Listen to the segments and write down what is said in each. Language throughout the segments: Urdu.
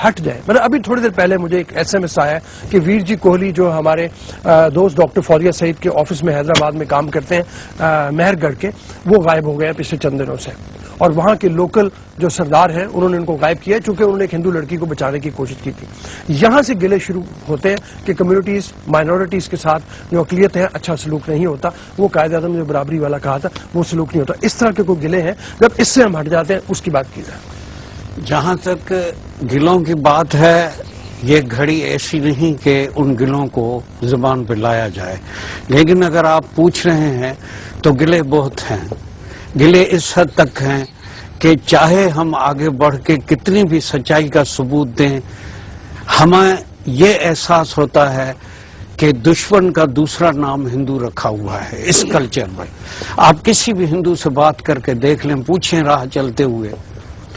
ہٹ جائے. مطلب ابھی تھوڑی دیر پہلے مجھے ایک SMS آیا کہ ویر جی کوہلی جو ہمارے دوست ڈاکٹر فوزیہ سعید کے آفس میں حیدرآباد میں کام کرتے ہیں مہر گڑھ کے, وہ غائب ہو گئے پچھلے چند دنوں سے, اور وہاں کے لوکل جو سردار ہیں انہوں نے ان کو غائب کیا چونکہ انہوں نے ایک ہندو لڑکی کو بچانے کی کوشش کی تھی. یہاں سے گلے شروع ہوتے ہیں کہ کمیونٹیز مائنورٹیز کے ساتھ جو اقلیت ہے اچھا سلوک نہیں ہوتا. وہ قائد اعظم نے برابری والا کہا تھا, وہ سلوک نہیں ہوتا. اس طرح کے کوئی گلے ہیں, جب اس سے ہم ہٹ جاتے ہیں اس کی بات کی جائے. جہاں تک گلوں کی بات ہے, یہ گھڑی ایسی نہیں کہ ان گلوں کو زبان پہ لایا جائے, لیکن اگر آپ پوچھ رہے ہیں تو گلے بہت ہیں. گلے اس حد تک ہیں کہ چاہے ہم آگے بڑھ کے کتنی بھی سچائی کا ثبوت دیں, ہمیں یہ احساس ہوتا ہے کہ دشمن کا دوسرا نام ہندو رکھا ہوا ہے اس کلچر میں. آپ کسی بھی ہندو سے بات کر کے دیکھ لیں, پوچھیں راہ چلتے ہوئے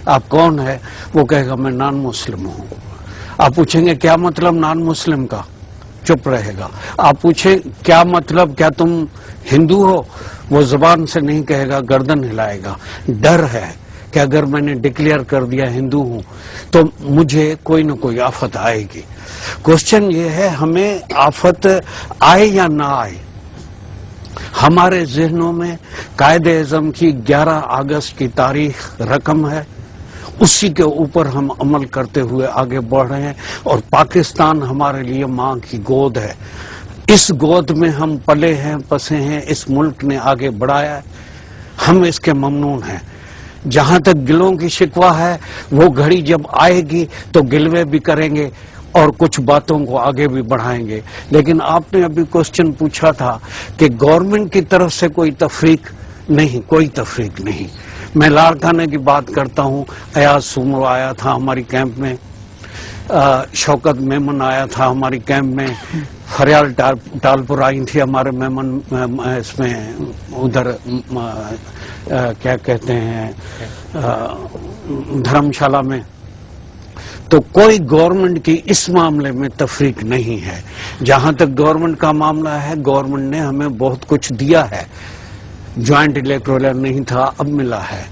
آپ کون ہے, وہ کہے گا میں نان مسلم ہوں. آپ پوچھیں گے کیا مطلب نان مسلم کا, چپ رہے گا. آپ پوچھیں کیا مطلب, کیا تم ہندو ہو, وہ زبان سے نہیں کہے گا, گردن ہلائے گا. ڈر ہے کہ اگر میں نے ڈکلیئر کر دیا ہندو ہوں تو مجھے کوئی نہ کوئی آفت آئے گی. کوشچن یہ ہے ہمیں آفت آئے یا نہ آئے, ہمارے ذہنوں میں قائد اعظم کی 11 اگست کی تاریخ رقم ہے, اسی کے اوپر ہم عمل کرتے ہوئے آگے بڑھ رہے ہیں. اور پاکستان ہمارے لیے ماں کی گود ہے, اس گود میں ہم پلے ہیں پسے ہیں, اس ملک نے آگے بڑھایا ہے, ہم اس کے ممنون ہیں. جہاں تک گلوں کی شکوہ ہے, وہ گھڑی جب آئے گی تو گلوے بھی کریں گے اور کچھ باتوں کو آگے بھی بڑھائیں گے. لیکن آپ نے ابھی کوشچن پوچھا تھا کہ گورنمنٹ کی طرف سے کوئی تفریق نہیں, کوئی تفریق نہیں. میں لاڑکانہ کی بات کرتا ہوں, ایاز سومر آیا تھا ہماری کیمپ میں, شوکت میمن آیا تھا ہماری کیمپ میں, فریال ٹالپور آئی تھی ہمارے میمن اس میں ادھر کیا کہتے ہیں دھرم شالہ میں. تو کوئی گورنمنٹ کی اس معاملے میں تفریق نہیں ہے. جہاں تک گورنمنٹ کا معاملہ ہے, گورنمنٹ نے ہمیں بہت کچھ دیا ہے. جوائنٹ الیکٹورل نہیں تھا, اب ملا ہے.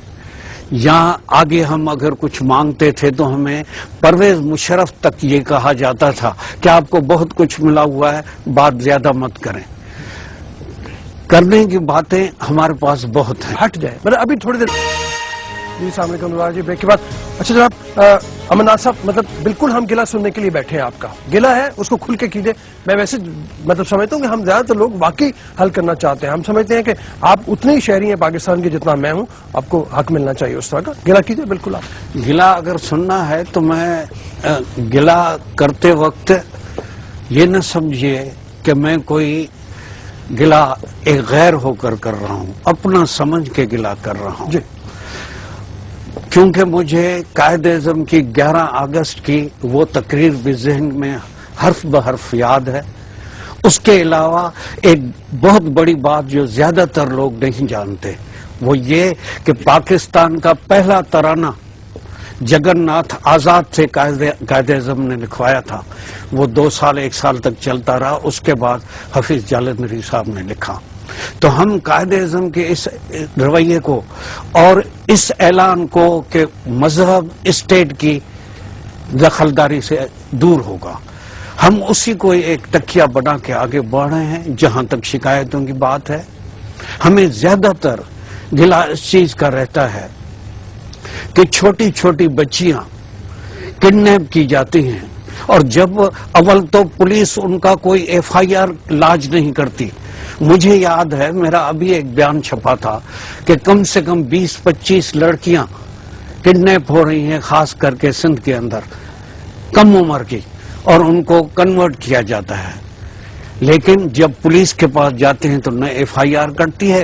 یہاں آگے ہم اگر کچھ مانگتے تھے تو ہمیں پرویز مشرف تک یہ کہا جاتا تھا کہ آپ کو بہت کچھ ملا ہوا ہے, بات زیادہ مت کریں. کرنے کی باتیں ہمارے پاس بہت ہیں. ہٹ جائے. مطلب ابھی تھوڑی دیر. جی السلام علیکم نوار جی, بریک کے بعد. اچھا جناب امرناتھ صاحب, مطلب بالکل ہم گلہ سننے کے لیے بیٹھے ہیں. آپ کا گلہ ہے اس کو کھل کے کیجئے. میں ویسے مطلب سمجھتا ہوں کہ ہم زیادہ تر لوگ واقعی حل کرنا چاہتے ہیں. ہم سمجھتے ہیں کہ آپ اتنے ہی شہری ہیں پاکستان کے جتنا میں ہوں, آپ کو حق ملنا چاہیے اس طرح کا. گلہ کیجئے بالکل. آپ گلہ اگر سننا ہے تو میں گلہ کرتے وقت یہ نہ سمجھیے کہ میں کوئی گلہ ایک غیر ہو کر رہا ہوں, اپنا سمجھ کے گلہ کر رہا ہوں. جی. کیونکہ مجھے قائد اعظم کی 11 اگست کی وہ تقریر بھی ذہن میں حرف بحرف یاد ہے. اس کے علاوہ ایک بہت بڑی بات جو زیادہ تر لوگ نہیں جانتے, وہ یہ کہ پاکستان کا پہلا ترانہ جگن ناتھ آزاد سے قائد اعظم نے لکھوایا تھا. وہ 2 سال 1 سال تک چلتا رہا, اس کے بعد حفیظ جالندھری صاحب نے لکھا. تو ہم قائد اعظم کے اس رویے کو اور اس اعلان کو کہ مذہب اسٹیٹ کی دخلداری سے دور ہوگا, ہم اسی کو ایک تکیہ بنا کے آگے بڑھ رہے ہیں. جہاں تک شکایتوں کی بات ہے, ہمیں زیادہ تر گلہ اس چیز کا رہتا ہے کہ چھوٹی چھوٹی بچیاں کڈنیپ کی جاتی ہیں, اور جب اول تو پولیس ان کا کوئی FIR لاج نہیں کرتی. مجھے یاد ہے میرا ابھی ایک بیان چھپا تھا کہ کم سے کم 20-25 لڑکیاں کڈنیپ ہو رہی ہیں, خاص کر کے سندھ کے اندر, کم عمر کی, اور ان کو کنورٹ کیا جاتا ہے. لیکن جب پولیس کے پاس جاتے ہیں تو نہ FIR کٹتی ہے.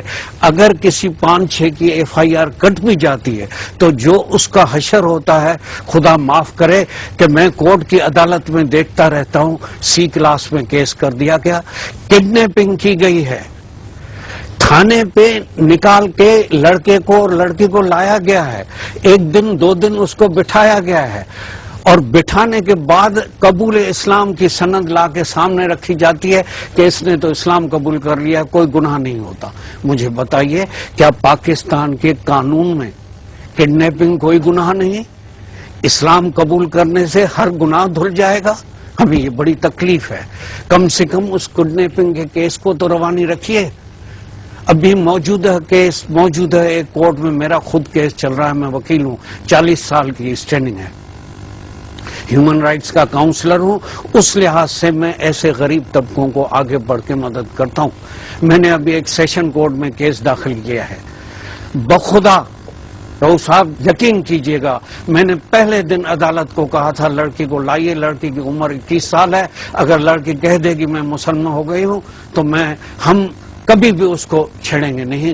اگر کسی 5-6 کی FIR کٹ بھی جاتی ہے تو جو اس کا حشر ہوتا ہے, خدا معاف کرے کہ میں کورٹ کی عدالت میں دیکھتا رہتا ہوں, C کلاس میں کیس کر دیا گیا, کڈنیپنگ کی گئی ہے, تھانے پہ نکال کے لڑکے کو اور لڑکی کو لایا گیا ہے, 1 دن 2 دن اس کو بٹھایا گیا ہے, اور بٹھانے کے بعد قبول اسلام کی سند لا کے سامنے رکھی جاتی ہے کہ اس نے تو اسلام قبول کر لیا, کوئی گناہ نہیں ہوتا. مجھے بتائیے, کیا پاکستان کے قانون میں کڈنیپنگ کوئی گناہ نہیں؟ اسلام قبول کرنے سے ہر گناہ دھل جائے گا؟ ہمیں یہ بڑی تکلیف ہے. کم سے کم اس کڈنیپنگ کے کیس کو تو روانی رکھیے. ابھی موجودہ کیس موجود ہے ایک کورٹ میں، میرا خود کیس چل رہا ہے، میں وکیل ہوں، 40 سال کی اسٹینڈنگ ہے، ہیومن رائٹس کا کاؤنسلر ہوں. اس لحاظ سے میں ایسے غریب طبقوں کو آگے بڑھ کے مدد کرتا ہوں. میں نے ابھی ایک سیشن کورٹ میں کیس داخل کیا ہے. بخدا رؤوف صاحب یقین کیجئے گا، میں نے پہلے دن عدالت کو کہا تھا لڑکی کو لائیے، لڑکی کی عمر 21 سال ہے، اگر لڑکی کہہ دے گی میں مسلمان ہو گئی ہوں تو ہم کبھی بھی اس کو چھیڑیں گے نہیں،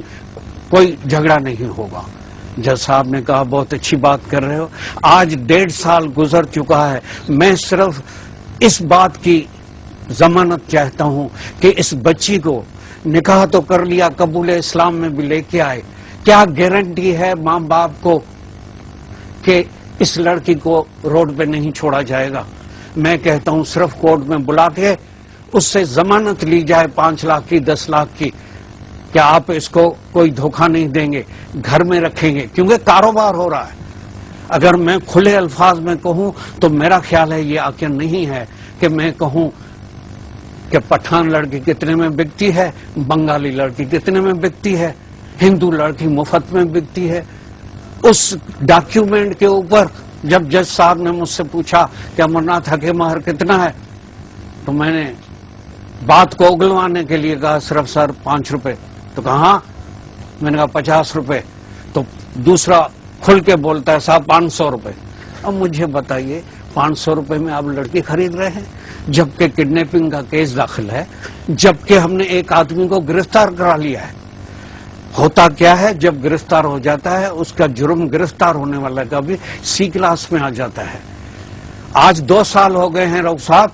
کوئی جھگڑا نہیں ہوگا. جج صاحب نے کہا بہت اچھی بات کر رہے ہو. آج 1.5 سال گزر چکا ہے، میں صرف اس بات کی ضمانت چاہتا ہوں کہ اس بچی کو نکاح تو کر لیا، قبول اسلام میں بھی لے کے آئے، کیا گارنٹی ہے ماں باپ کو کہ اس لڑکی کو روڈ پہ نہیں چھوڑا جائے گا؟ میں کہتا ہوں صرف کورٹ میں بلا کے اس سے ضمانت لی جائے 5 لاکھ کی، 10 لاکھ کی. کیا آپ اس کو کوئی دھوکہ نہیں دیں گے، گھر میں رکھیں گے؟ کیونکہ کاروبار ہو رہا ہے. اگر میں کھلے الفاظ میں کہوں تو میرا خیال ہے یہ عاقل نہیں ہے کہ میں کہوں کہ پٹھان لڑکی کتنے میں بکتی ہے، بنگالی لڑکی کتنے میں بکتی ہے، ہندو لڑکی مفت میں بکتی ہے. اس ڈاکیومنٹ کے اوپر جب جج صاحب نے مجھ سے پوچھا کہ امرناتھ کے مہر کتنا ہے تو میں نے بات کو اگلوانے کے لیے کہا صرف سر 5 روپے. تو کہا میں نے کہا 50 روپے. تو دوسرا کھل کے بولتا ہے صاحب 500 روپے. اب مجھے بتائیے 500 روپے میں آپ لڑکی خرید رہے ہیں جبکہ کڈنیپنگ کا کیس داخل ہے، جبکہ ہم نے ایک آدمی کو گرفتار کرا لیا ہے. ہوتا کیا ہے جب گرفتار ہو جاتا ہے اس کا جرم گرفتار ہونے والا کا بھی C کلاس میں آ جاتا ہے. آج 2 سال ہو گئے ہیں رؤوف صاحب،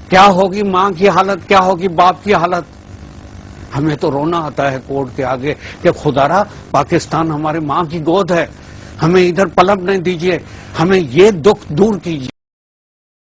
کیا ہوگی ماں کی حالت، کیا ہوگی باپ کی حالت؟ ہمیں تو رونا آتا ہے کورٹ کے آگے کہ خدارا پاکستان ہمارے ماں کی گود ہے، ہمیں ادھر پلٹ نہیں دیجیے، ہمیں یہ دکھ دور کیجیے.